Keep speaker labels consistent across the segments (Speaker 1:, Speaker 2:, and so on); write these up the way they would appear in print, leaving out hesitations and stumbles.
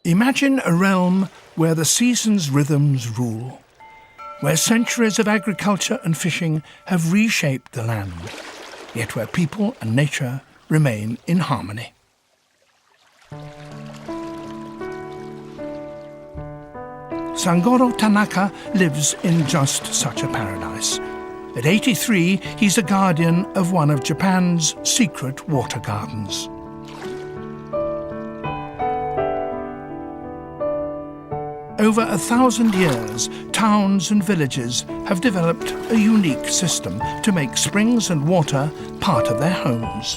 Speaker 1: Imagine a realm where the seasons' rhythms rule, where centuries of agriculture and fishing have reshaped the land, yet where people and nature remain in harmony. Sangoro Tanaka lives in just such a paradise. At 83, he's a guardian of one of Japan's secret water gardens. Over 1,000 years, towns and villages have developed a unique system to make springs and water part of their homes.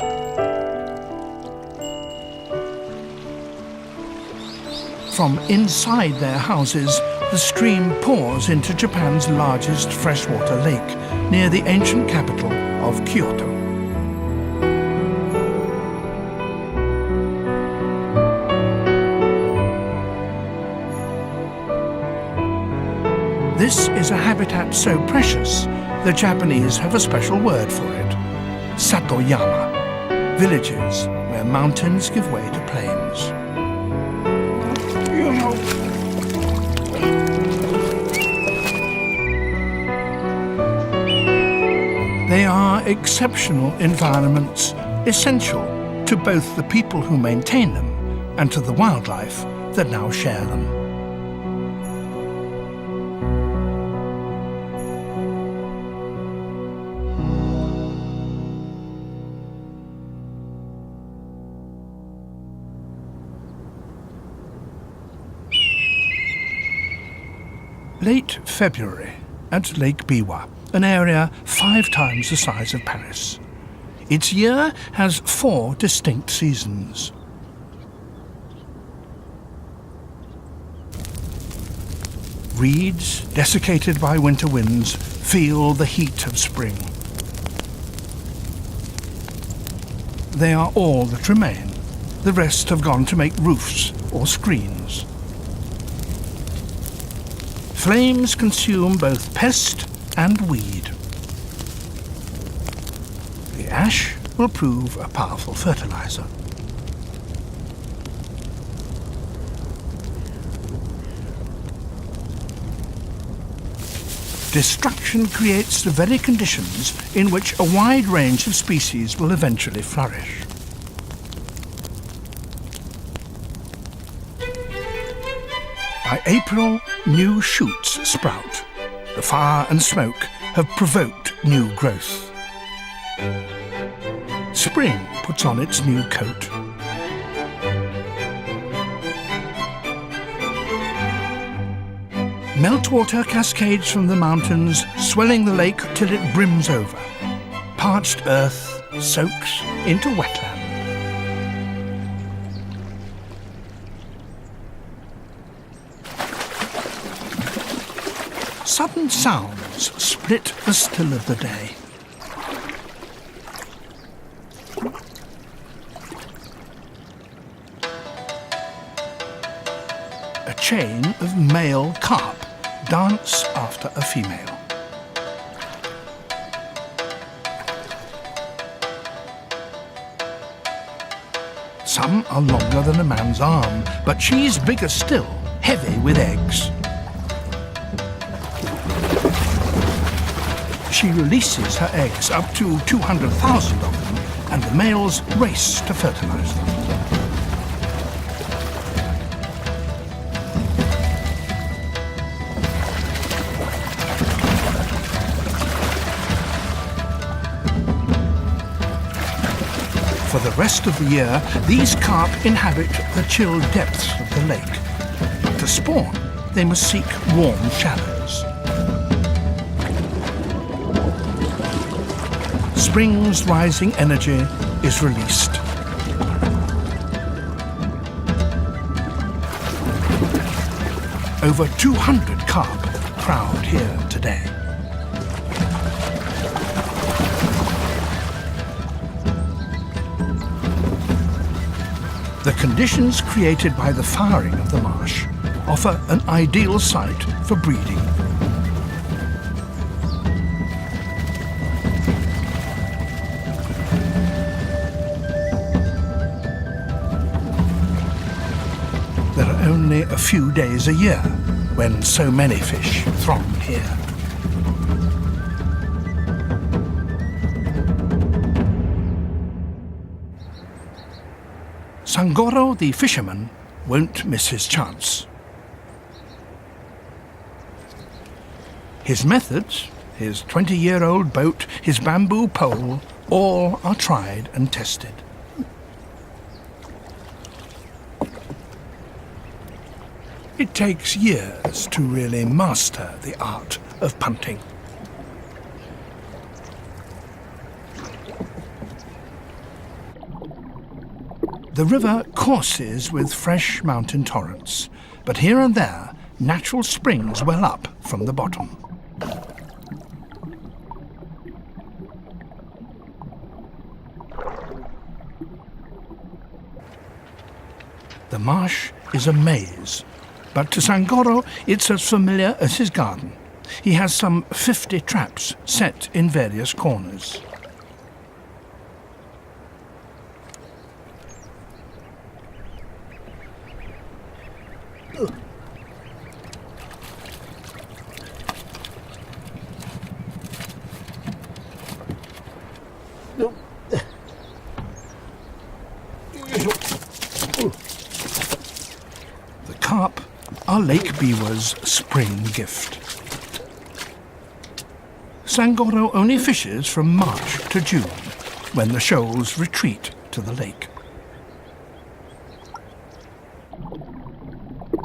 Speaker 1: From inside their houses, the stream pours into Japan's largest freshwater lake, near the ancient capital of Kyoto. This is a habitat so precious, the Japanese have a special word for it: Satoyama, villages where mountains give way to plains. They are exceptional environments, essential to both the people who maintain them and to the wildlife that now share them. Late February at Lake Biwa, an area 5 times the size of Paris. Its year has 4 distinct seasons. Reeds, desiccated by winter winds, feel the heat of spring. They are all that remain. The rest have gone to make roofs or screens. Flames consume both pest and weed. The ash will prove a powerful fertilizer. Destruction creates the very conditions in which a wide range of species will eventually flourish. By April, new shoots sprout. The fire and smoke have provoked new growth. Spring puts on its new coat. Meltwater cascades from the mountains, swelling the lake till it brims over. Parched earth soaks into wetland. Sudden sounds split the still of the day. A chain of male carp dance after a female. Some are longer than a man's arm, but she's bigger still, heavy with eggs. She releases her eggs, up to 200,000 of them, and the males race to fertilize them. For the rest of the year, these carp inhabit the chill depths of the lake. To spawn, they must seek warm shallows. Spring's rising energy is released. Over 200 carp crowd here today. The conditions created by the firing of the marsh offer an ideal site for breeding. There are only a few days a year, when so many fish throng here. Sangoro the fisherman won't miss his chance. His methods, his 20-year-old boat, his bamboo pole, all are tried and tested. It takes years to really master the art of punting. The river courses with fresh mountain torrents, but here and there natural springs well up from the bottom. The marsh is a maze, but to Sangoro it's as familiar as his garden. He has some 50 traps set in various corners. The carp are Lake Biwa's spring gift. Sangoro only fishes from March to June, when the shoals retreat to the lake.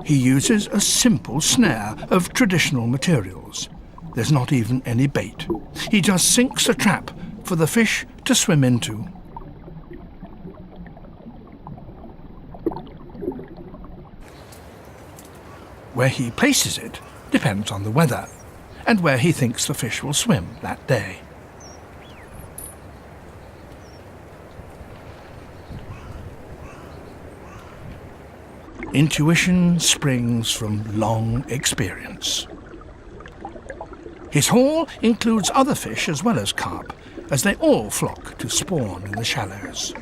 Speaker 1: He uses a simple snare of traditional materials. There's not even any bait. He just sinks a trap for the fish to swim into. Where he places it depends on the weather and where he thinks the fish will swim that day. Intuition springs from long experience. His haul includes other fish as well as carp, as they all flock to spawn in the shallows.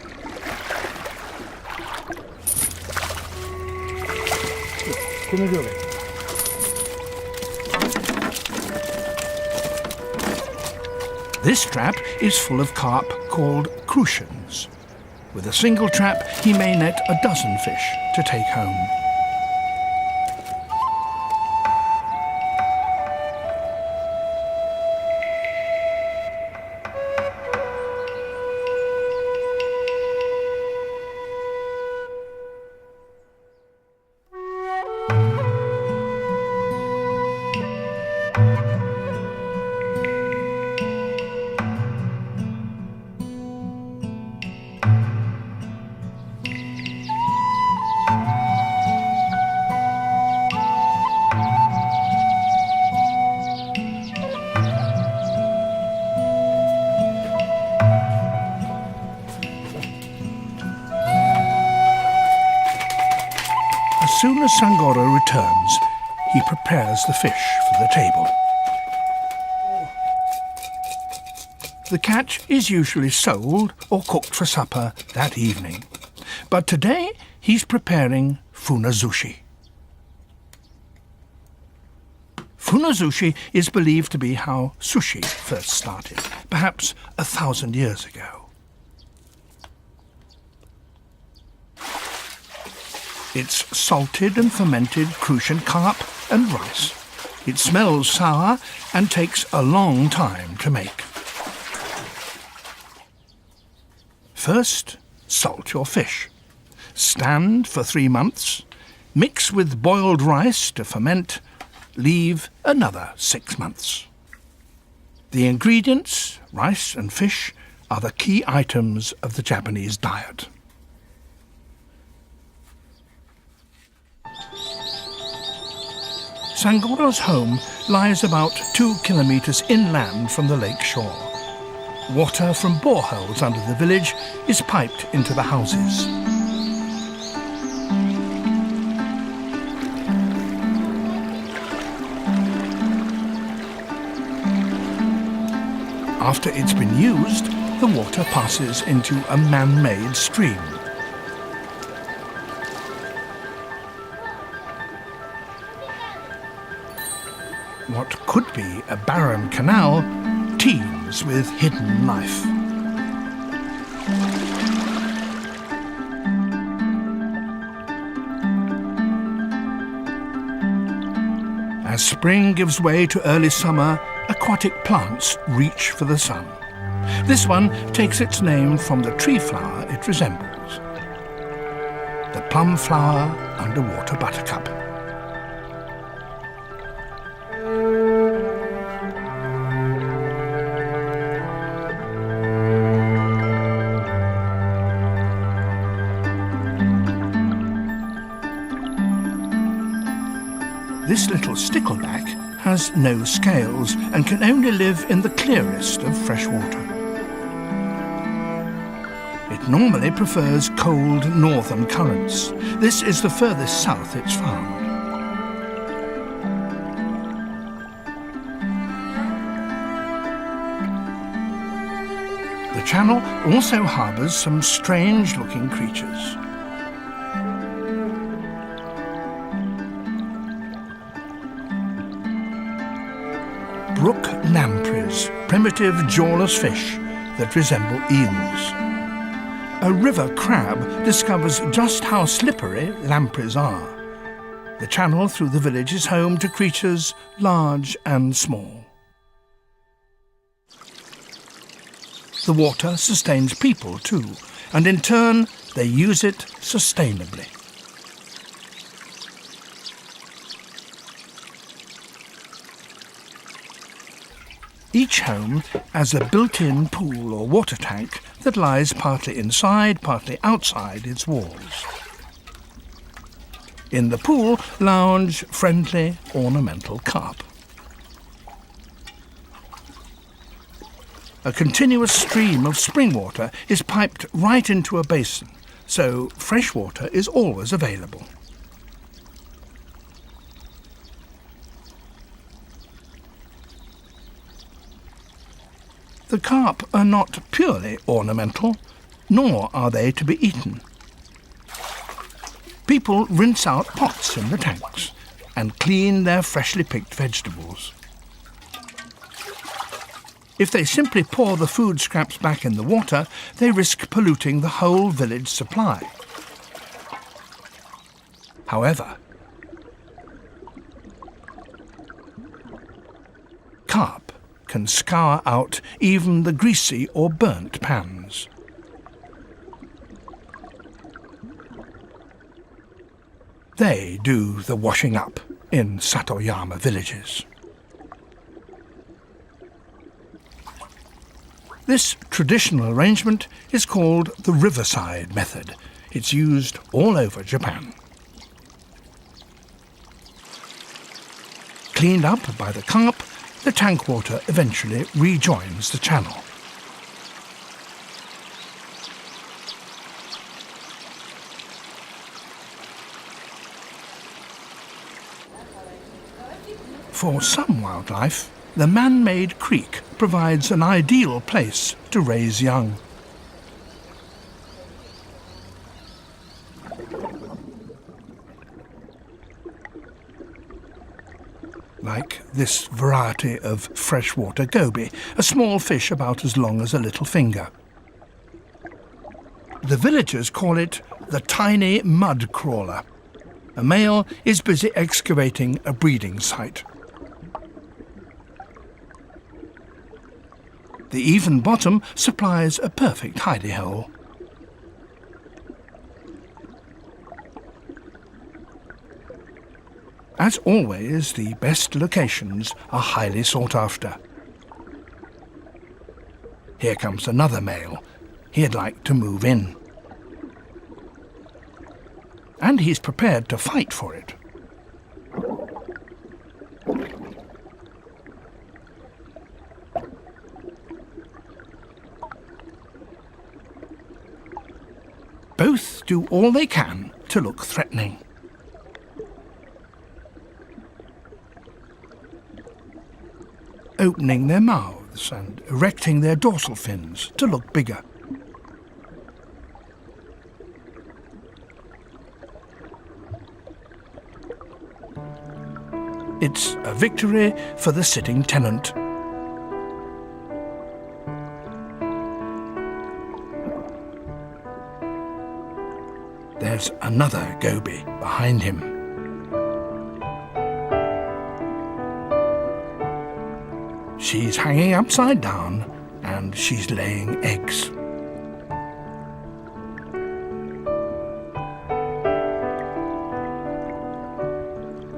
Speaker 1: This trap is full of carp called crucians. With a single trap, he may net a dozen fish to take home. As soon as Sangoro returns, he prepares the fish for the table. The catch is usually sold or cooked for supper that evening. But today he's preparing funazushi. Funazushi is believed to be how sushi first started, perhaps 1,000 years ago. It's salted and fermented crucian carp and rice. It smells sour and takes a long time to make. First, salt your fish. Stand for 3 months. Mix with boiled rice to ferment. Leave another 6 months. The ingredients, rice and fish, are the key items of the Japanese diet. Sangoro's home lies about 2 kilometers inland from the lake shore. Water from boreholes under the village is piped into the houses. After it's been used, the water passes into a man-made stream. what could be a barren canal teems with hidden life. As spring gives way to early summer, aquatic plants reach for the sun. This one takes its name from the tree flower it resembles, the plum flower underwater buttercup. This little stickleback has no scales and can only live in the clearest of fresh water. It normally prefers cold northern currents. This is the furthest south it's found. The channel also harbours some strange-looking creatures. Brook lampreys, primitive jawless fish that resemble eels. A river crab discovers just how slippery lampreys are. The channel through the village is home to creatures large and small. The water sustains people too, and in turn they use it sustainably. Each home has a built-in pool or water tank that lies partly inside, partly outside its walls. In the pool lounge friendly, ornamental carp. A continuous stream of spring water is piped right into a basin, so fresh water is always available. The carp are not purely ornamental, nor are they to be eaten. People rinse out pots in the tanks and clean their freshly picked vegetables. If they simply pour the food scraps back in the water, they risk polluting the whole village supply. However, carp can scour out even the greasy or burnt pans. They do the washing up in Satoyama villages. This traditional arrangement is called the riverside method. It's used all over Japan. Cleaned up by the carp, the tank water eventually rejoins the channel. For some wildlife, the man-made creek provides an ideal place to raise young. Like this variety of freshwater goby, a small fish about as long as a little finger. The villagers call it the tiny mud crawler. A male is busy excavating a breeding site. The even bottom supplies a perfect hidey hole. As always, the best locations are highly sought after. Here comes another male. He'd like to move in. And he's prepared to fight for it. Both do all they can to look threatening. Opening their mouths and erecting their dorsal fins to look bigger. It's a victory for the sitting tenant. There's another goby behind him. She's hanging upside down and she's laying eggs.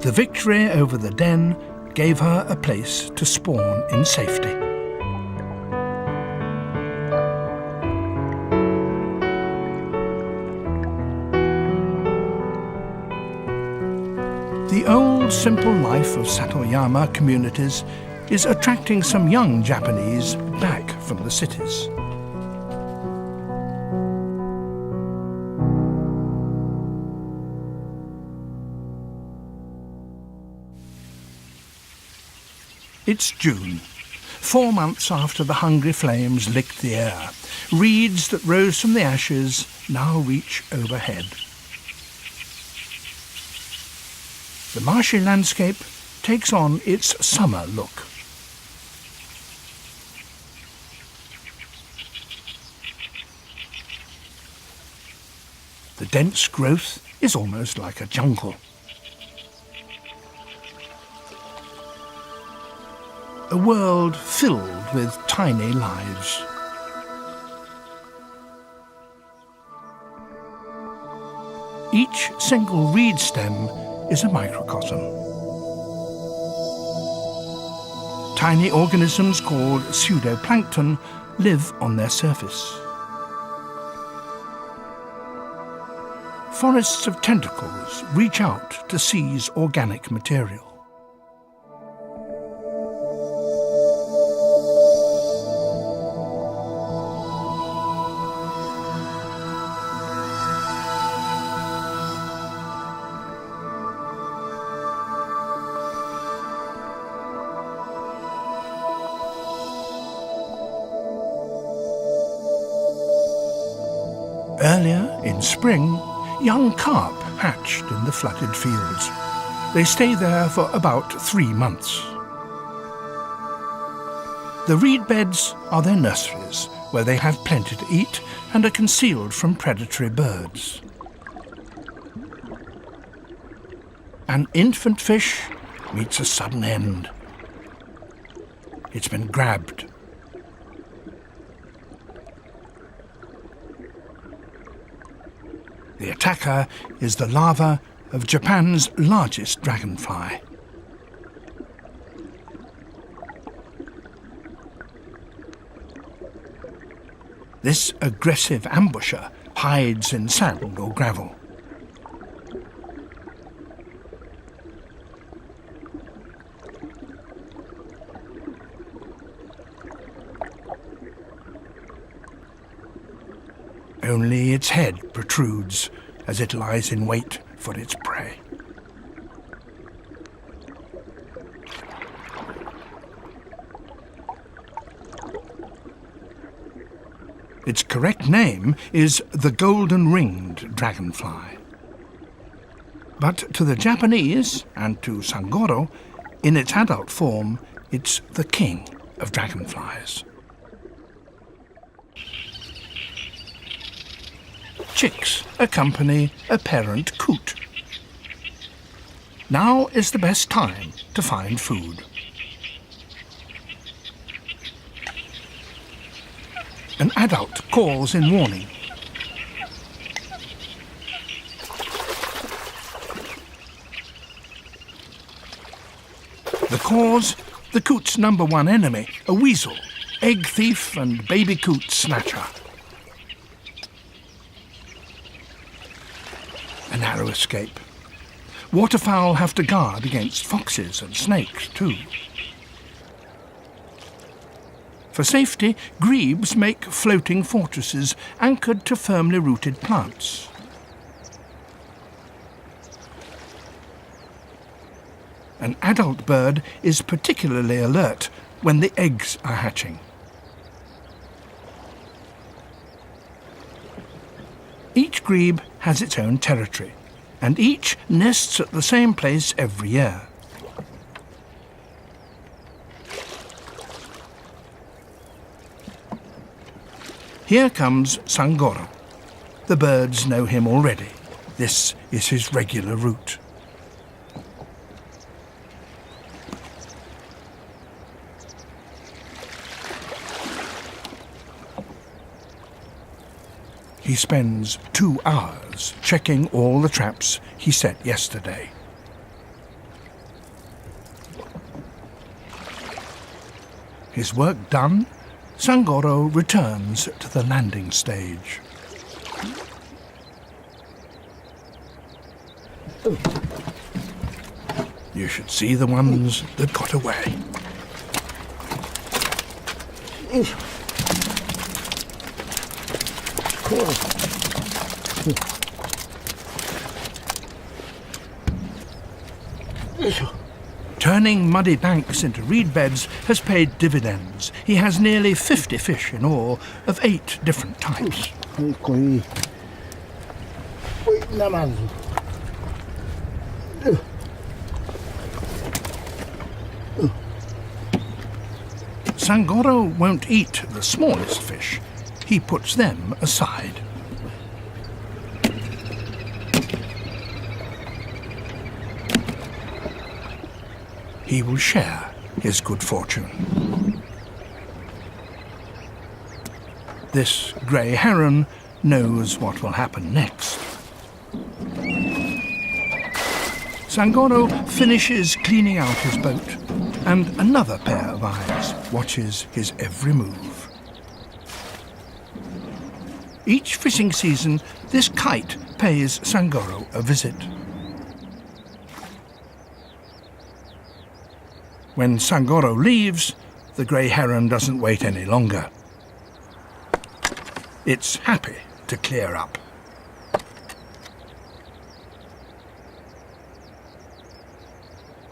Speaker 1: The victory over the den gave her a place to spawn in safety. The old, simple life of Satoyama communities is attracting some young Japanese back from the cities. It's June, 4 months after the hungry flames licked the air. Reeds that rose from the ashes now reach overhead. The marshy landscape takes on its summer look. The dense growth is almost like a jungle. A world filled with tiny lives. Each single reed stem is a microcosm. Tiny organisms called pseudoplankton live on their surface. Forests of tentacles reach out to seize organic material. Earlier, in spring, young carp hatched in the flooded fields. They stay there for about 3 months. The reed beds are their nurseries, where they have plenty to eat and are concealed from predatory birds. An infant fish meets a sudden end. It's been grabbed. The attacker is the larva of Japan's largest dragonfly. This aggressive ambusher hides in sand or gravel. Only its head protrudes as it lies in wait for its prey. Its correct name is the golden-ringed dragonfly. But to the Japanese, and to Sangoro, in its adult form, it's the king of dragonflies. Chicks accompany a parent coot. Now is the best time to find food. An adult calls in warning. The cause? The coot's number one enemy, a weasel, egg thief and baby coot snatcher. A narrow escape. Waterfowl have to guard against foxes and snakes too. For safety, grebes make floating fortresses anchored to firmly rooted plants. An adult bird is particularly alert when the eggs are hatching. Each grebe has its own territory, and each nests at the same place every year. Here comes Sangoro. The birds know him already. This is his regular route. He spends 2 hours checking all the traps he set yesterday. His work done, Sangoro returns to the landing stage. You should see the ones that got away. Turning muddy banks into reed beds has paid dividends. He has nearly 50 fish in all, of 8 different types. Sangoro won't eat the smallest fish. He puts them aside. He will share his good fortune. This grey heron knows what will happen next. Sangoro finishes cleaning out his boat, and another pair of eyes watches his every move. Each fishing season, this kite pays Sangoro a visit. When Sangoro leaves, the grey heron doesn't wait any longer. It's happy to clear up.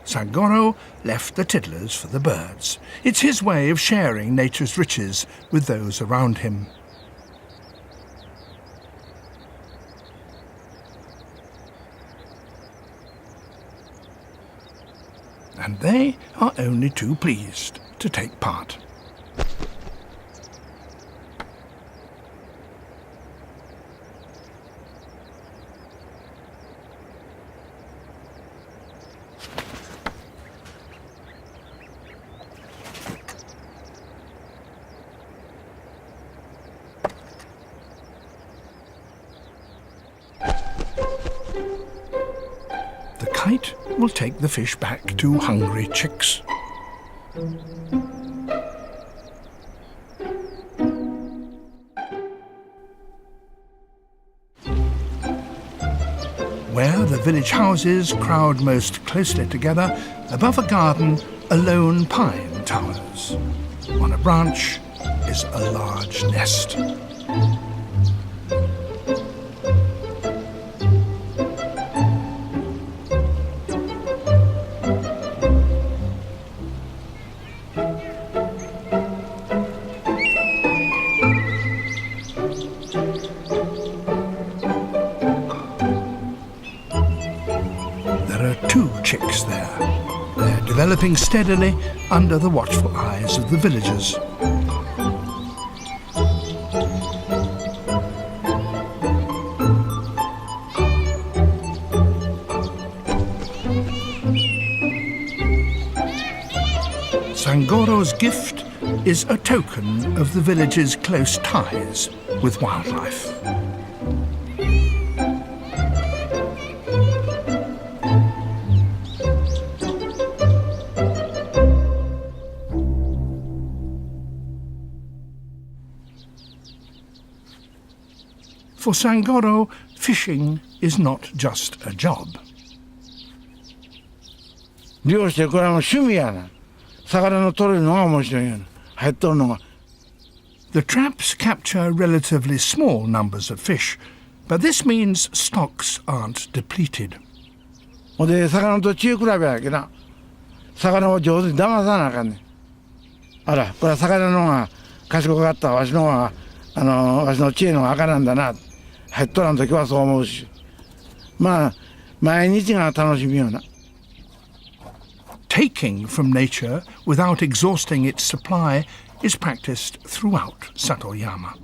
Speaker 1: Sangoro left the tiddlers for the birds. It's his way of sharing nature's riches with those around him. And they are only too pleased to take part. The kite will take the fish back to hungry chicks. Where the village houses crowd most closely together, above a garden, a lone pine towers. On a branch is a large nest. There are 2 chicks there. They're developing steadily under the watchful eyes of the villagers. Sangoro's gift is a token of the village's close ties with wildlife. For Sangoro, fishing is not just a job.
Speaker 2: 漁してこれはもう趣味やな。魚の取れるのが面白いよな。入っとるのが。
Speaker 1: The traps capture relatively small numbers of fish, but this means stocks aren't depleted.
Speaker 2: ほんで魚と知恵比べやけな。魚を上手に騙さなあかんねん。あら、これは魚の方が賢かった。わしの方がわしの知恵の方が赤なんだな。入っとらん時はそう思うし。まあ毎日が楽しみよな。
Speaker 1: Taking from nature without exhausting its supply is practiced throughout Satoyama.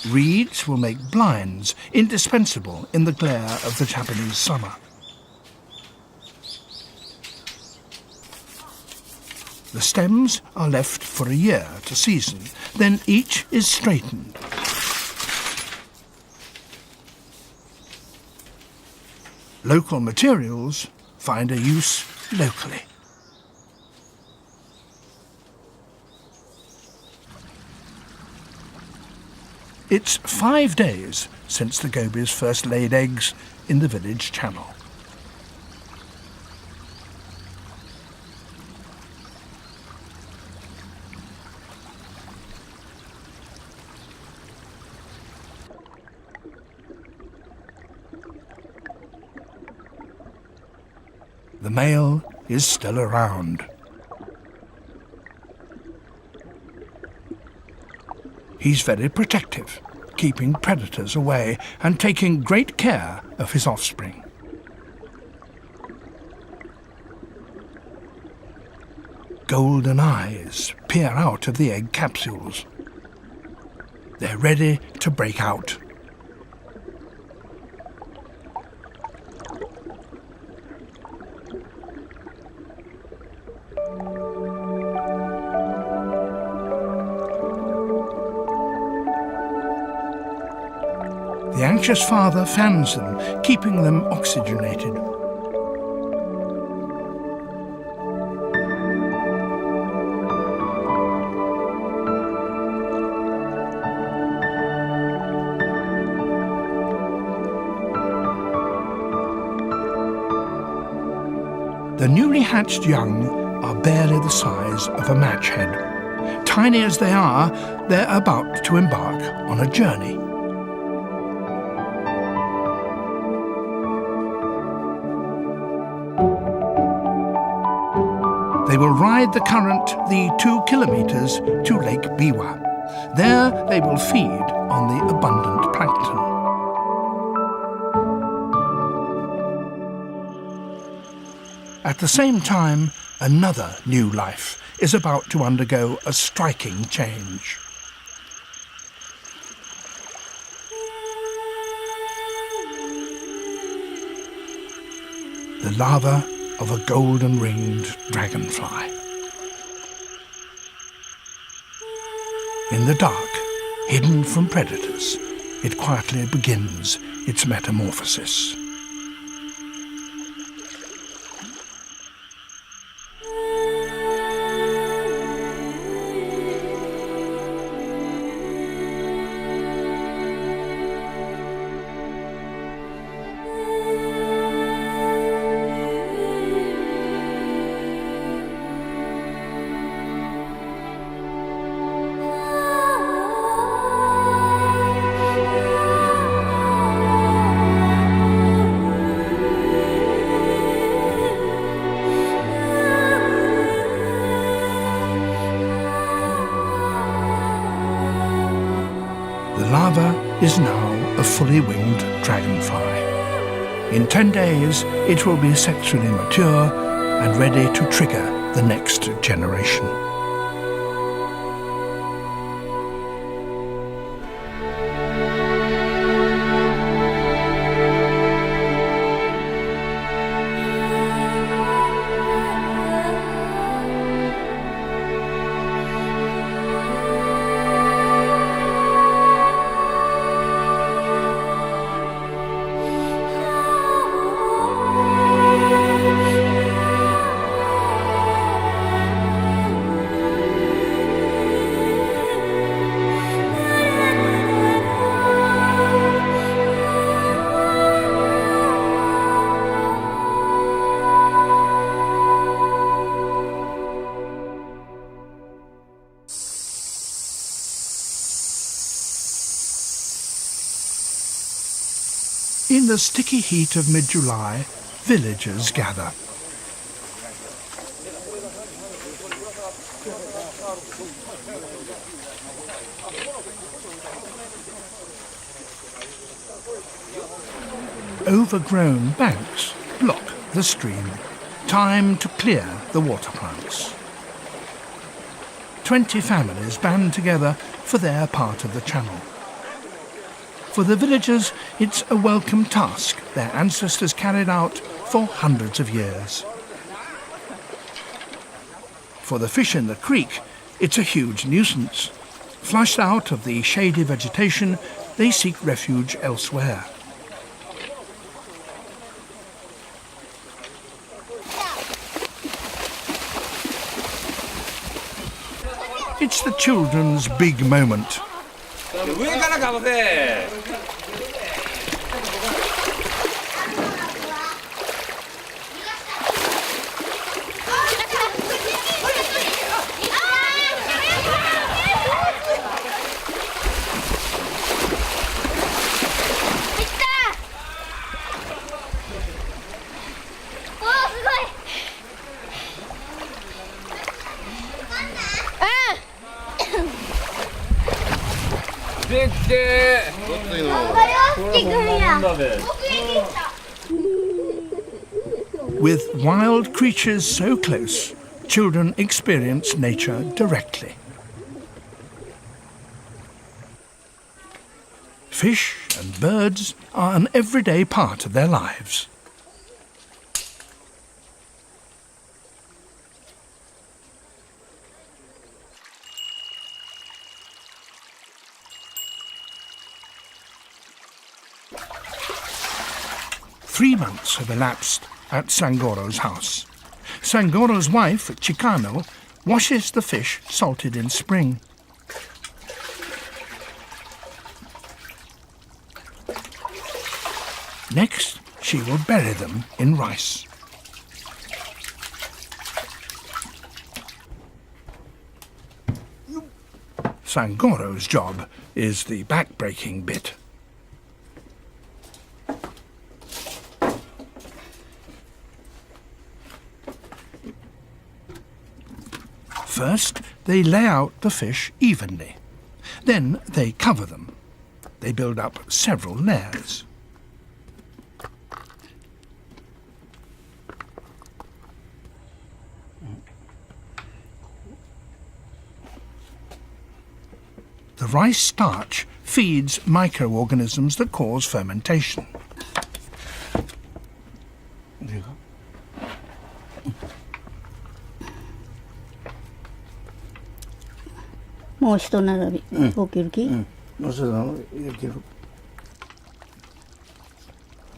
Speaker 1: Reeds will make blinds, indispensable in the glare of the Japanese summer. The stems are left for a year to season, then each is straightened. Local materials find a use locally. It's 5 days since the gobies first laid eggs in the village channel. The male is still around. He's very protective, keeping predators away and taking great care of his offspring. Golden eyes peer out of the egg capsules. They're ready to break out. The anxious father fans them, keeping them oxygenated. The newly hatched young are barely the size of a match head. Tiny as they are, they're about to embark on a journey. They will ride the current the 2 kilometres to Lake Biwa. There they will feed on the abundant plankton. At the same time, another new life is about to undergo a striking change. The larva of a golden-ringed dragonfly. In the dark, hidden from predators, it quietly begins its metamorphosis. The larva is now a fully winged dragonfly. In 10 days, it will be sexually mature and ready to trigger the next generation. In the sticky heat of mid-July, villagers gather. Overgrown banks block the stream. Time to clear the water plants. 20 families band together for their part of the channel. For the villagers, it's a welcome task their ancestors carried out for hundreds of years. For the fish in the creek, it's a huge nuisance. Flushed out of the shady vegetation, they seek refuge elsewhere. It's the children's big moment. With wild creatures so close, children experience nature directly. Fish and birds are an everyday part of their lives. Three months have elapsed at Sangoro's house. Sangoro's wife, Chicano, washes the fish salted in spring. Next, she will bury them in rice. Sangoro's job is the back-breaking bit. First, they lay out the fish evenly. Then they cover them. They build up several layers. The rice starch feeds microorganisms that cause fermentation.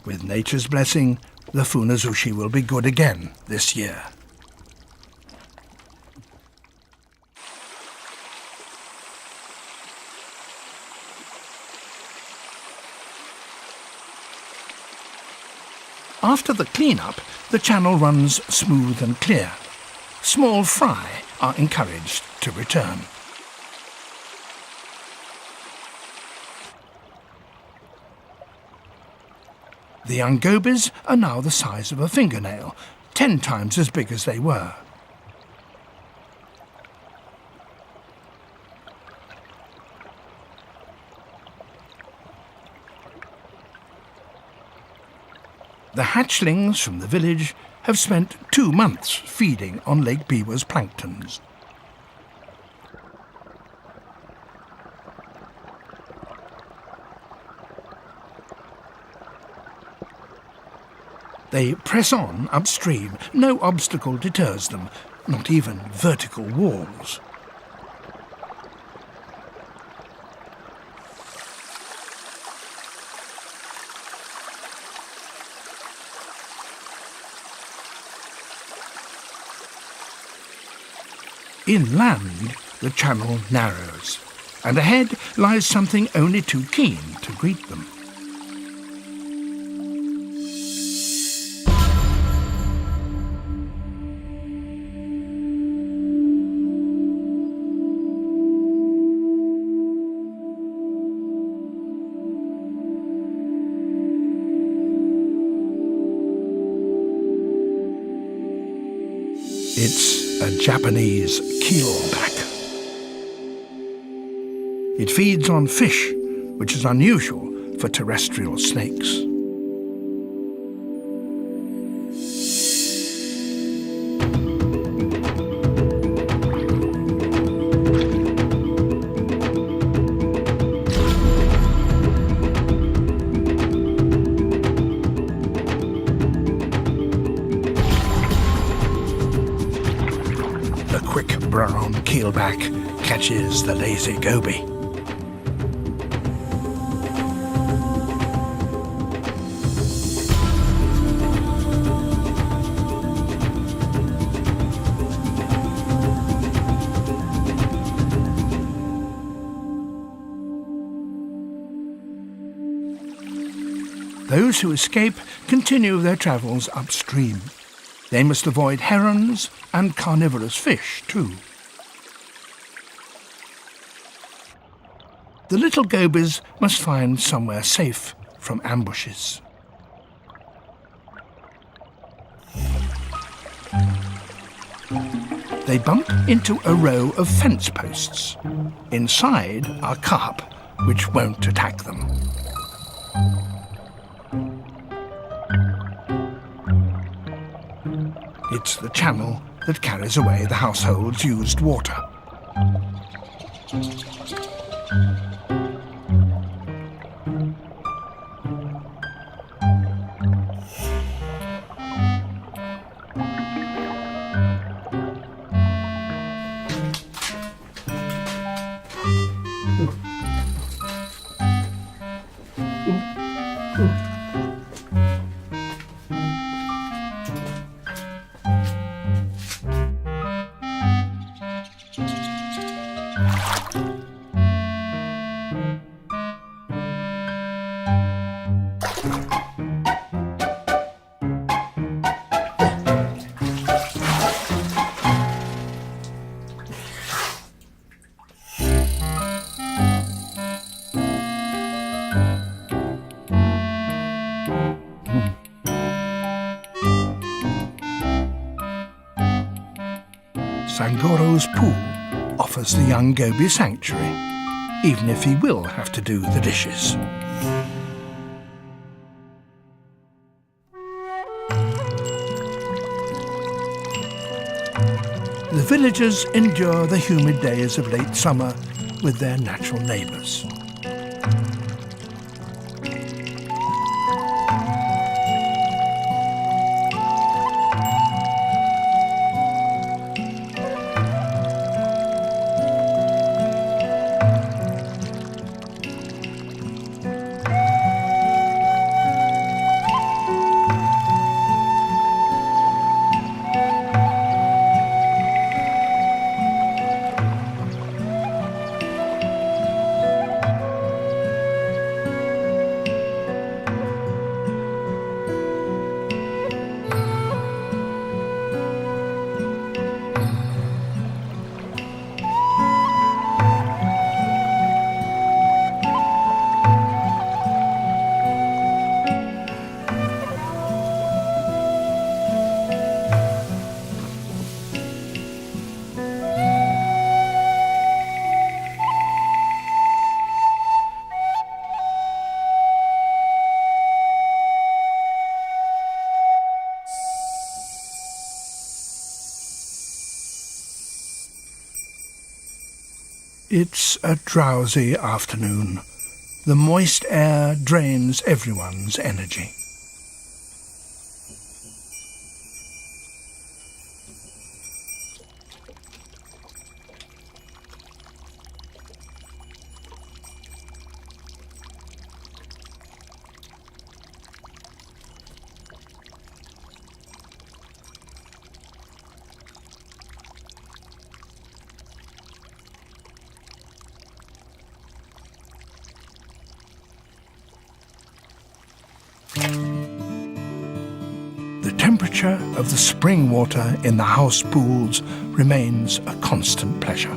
Speaker 1: With nature's blessing, the funazushi will be good again this year. After the clean-up, the channel runs smooth and clear. Small fry are encouraged to return. The young gobies are now the size of a fingernail, 10 times as big as they were. The hatchlings from the village have spent 2 months feeding on Lake Biwa's planktons. They press on upstream. No obstacle deters them, not even vertical walls. Inland, the channel narrows, and ahead lies something only too keen to greet them. It's a Japanese keelback. It feeds on fish, which is unusual for terrestrial snakes. keelback catches the lazy goby. Those who escape continue their travels upstream. They must avoid herons and carnivorous fish too. The little gobies must find somewhere safe from ambushes. They bump into a row of fence posts. Inside are carp, which won't attack them. It's the channel that carries away the household's used water. Sangoro's pool offers the young goby sanctuary, even if he will have to do the dishes. The villagers endure the humid days of late summer with their natural neighbours. It's a drowsy afternoon. The moist air drains everyone's energy. The temperature of the spring water in the house pools remains a constant pleasure.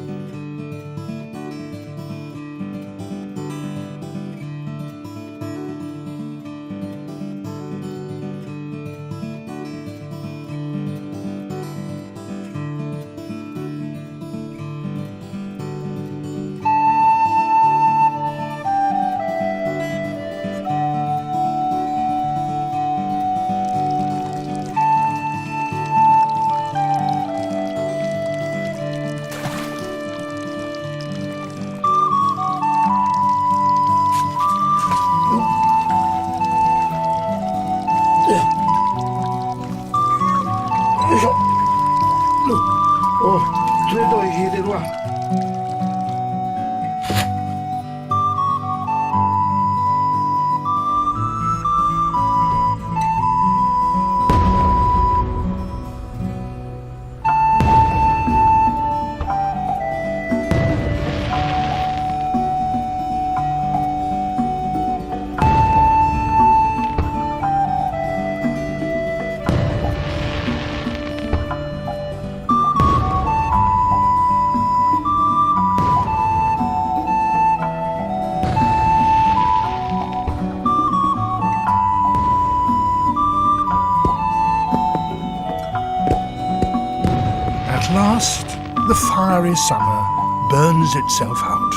Speaker 1: the fiery summer burns itself out.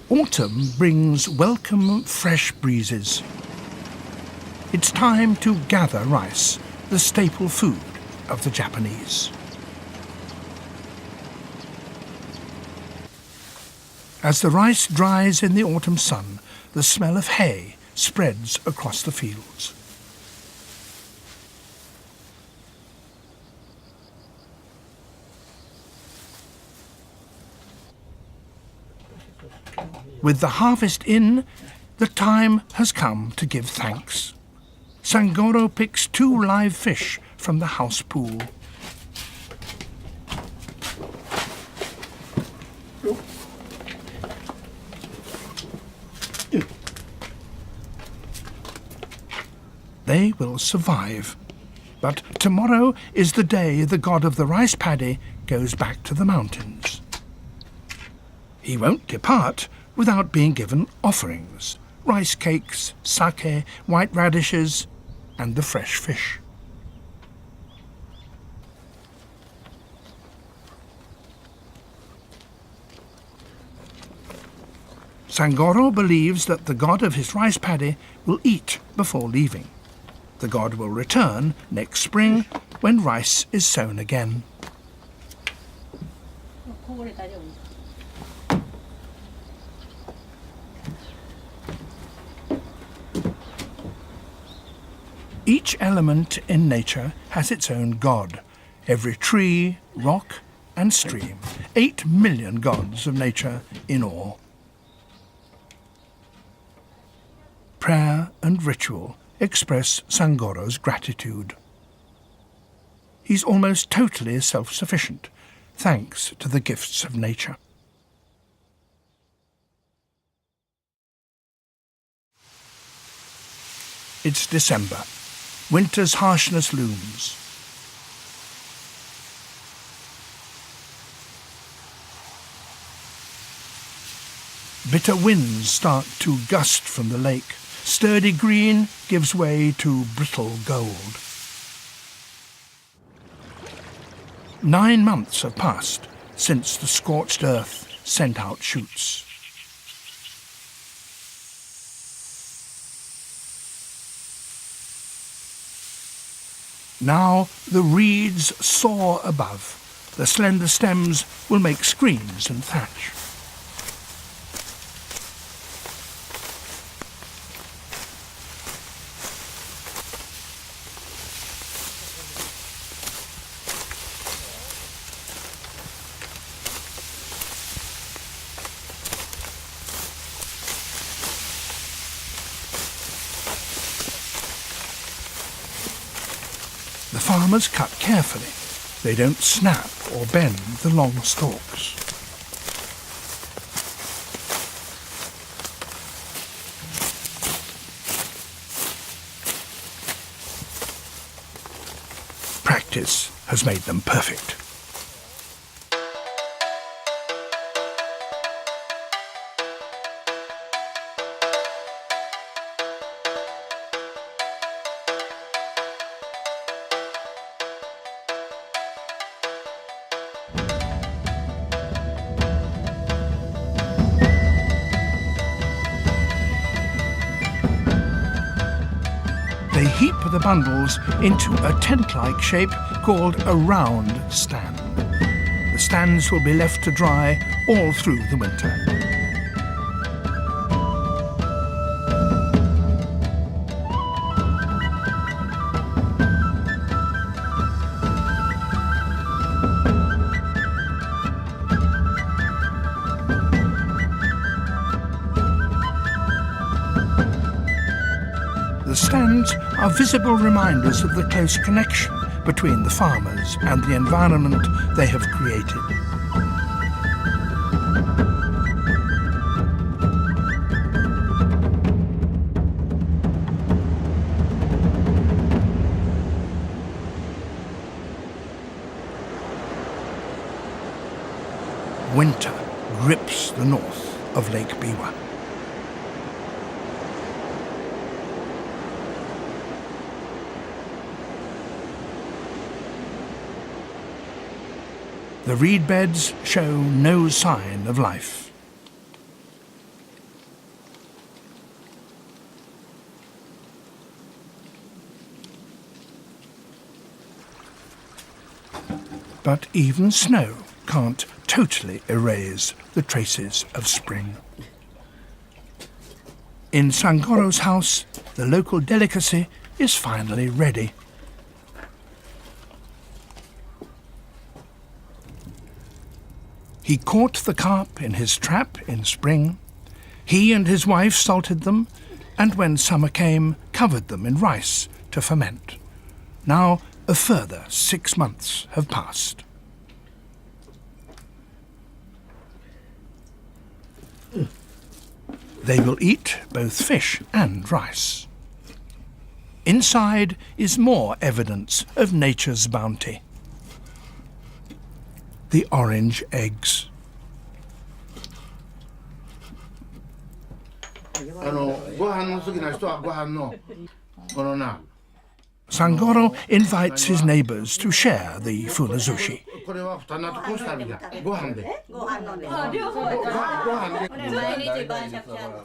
Speaker 1: Autumn brings welcome fresh breezes. It's time to gather rice, the staple food of the Japanese. As the rice dries in the autumn sun, the smell of hay spreads across the fields. With the harvest in, the time has come to give thanks. Sangoro picks 2 live fish from the house pool. They will survive. But tomorrow is the day the god of the rice paddy goes back to the mountains. He won't depart without being given offerings: rice cakes, sake, white radishes, and the fresh fish. Sangoro believes that the god of his rice paddy will eat before leaving. The god will return next spring when rice is sown again. Each element in nature has its own god. Every tree, rock, and stream. 8 million gods of nature in all. Prayer and ritual express Sangoro's gratitude. He's almost totally self-sufficient, thanks to the gifts of nature. It's December. Winter's harshness looms. Bitter winds start to gust from the lake. Sturdy green gives way to brittle gold. 9 months have passed since the scorched earth sent out shoots. Now the reeds soar above. The slender stems will make screens and thatch. The farmers cut carefully. They don't snap or bend the long stalks. Practice has made them perfect. They heap the bundles into a tent-like shape called a round stand. The stands will be left to dry all through the winter. The stands are visible reminders of the close connection between the farmers and the environment they have created. Winter grips the north. of Lake Biwa. The reed beds show no sign of life. But even snow can't totally erase the traces of spring. In Sangoro's house, the local delicacy is finally ready. He caught the carp in his trap in spring. He and his wife salted them, and when summer came, covered them in rice to ferment. Now a further 6 months have passed. They will eat both fish and rice. Inside is more evidence of nature's bounty. The orange eggs. Sangoro invites his neighbors to share the funazushi.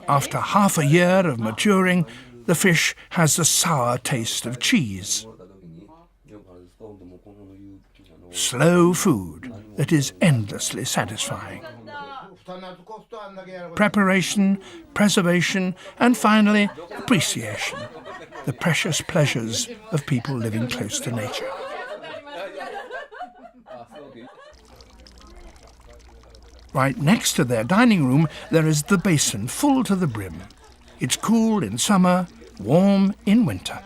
Speaker 1: After half a year of maturing, the fish has the sour taste of cheese. Slow food that is endlessly satisfying. Preparation, preservation, and finally, appreciation. The precious pleasures of people living close to nature. Right next to their dining room, there is the basin full to the brim. It's cool in summer, warm in winter.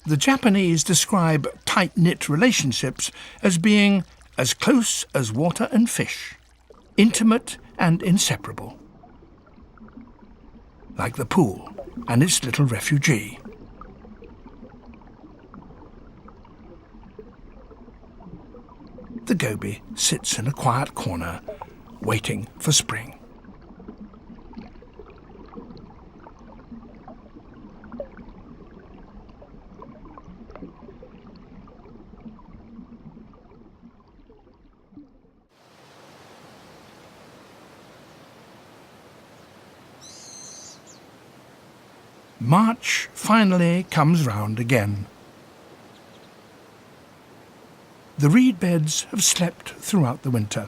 Speaker 1: The Japanese describe tight-knit relationships as being as close as water and fish, intimate and inseparable. Like the pool and its little refugee. The goby sits in a quiet corner, waiting for spring. March finally comes round again. The reed beds have slept throughout the winter.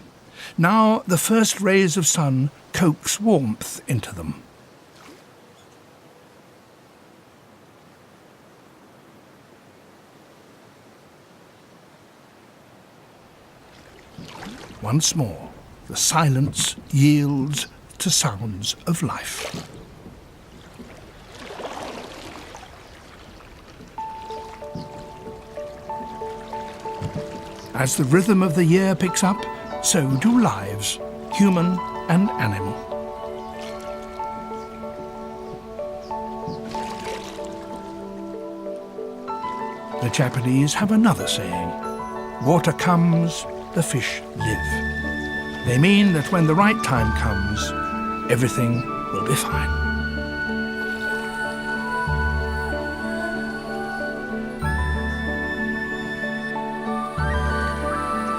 Speaker 1: Now the first rays of sun coax warmth into them. Once more, the silence yields to sounds of life. As the rhythm of the year picks up, so do lives, human and animal. The Japanese have another saying, water comes, the fish live. They mean that when the right time comes, everything will be fine.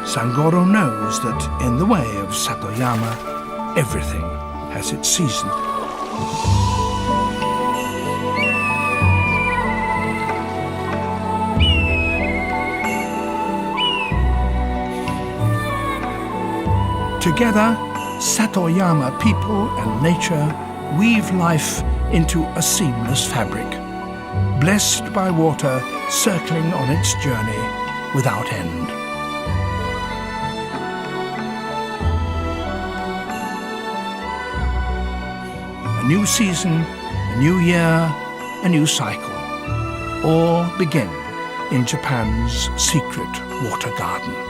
Speaker 1: Sangoro knows that in the way of Satoyama, everything has its season. Together, Satoyama people and nature weave life into a seamless fabric, blessed by water circling on its journey without end. A new season, a new year, a new cycle, all begin in Japan's secret water garden.